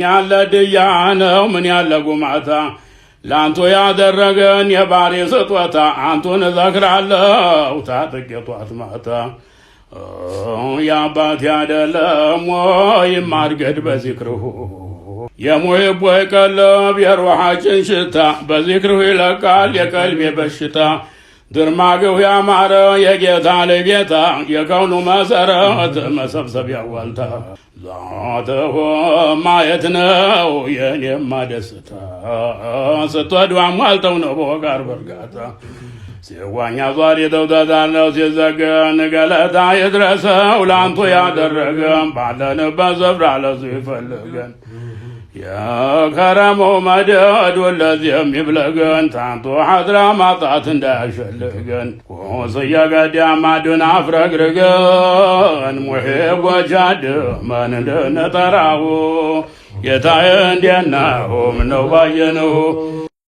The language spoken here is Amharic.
ያለ ድያነው ምን ያለ ጉማታ ላንቶ ያደረገን የባሪ ስጦታ አንቱን እዘክራለሁ ታጥቄ ጧት ማታ ያባት ያደለም ወይ ማርገድ በዚክርሁ የሙሂብ ወይ ቀለብ የሩሃችን ሽታ በዚክርሁ ይለቃል የቀልቤ በሽታ ድርማግሁ ያማረ የጌታ ለጌታ የከውኑ መሰረት መሰብሰቢያ ዋልታ ዛተሁ ማየት ነው የኔማ ደስታ ስትወዱ አሟልተው ነው በወጋር በርጋታ ሲዋኛ ዟሪ ተውተታለው ሲዘገን ገለታ ይድረሰው ላንቱ ያደረገ ባለንበት ስፍራ ለሱ ይፈልገን የከረመው መደድ ወለዚህም ይብለገን ታንቱ ሐድራ ማጣት እንዳያሸልገን ቁስየ ገዳማዱን አፍረግርገን ሙሂብ ወጃድ ማን እንደነጠራው ጌታዬ እንዴት ነው ምነው ባየነው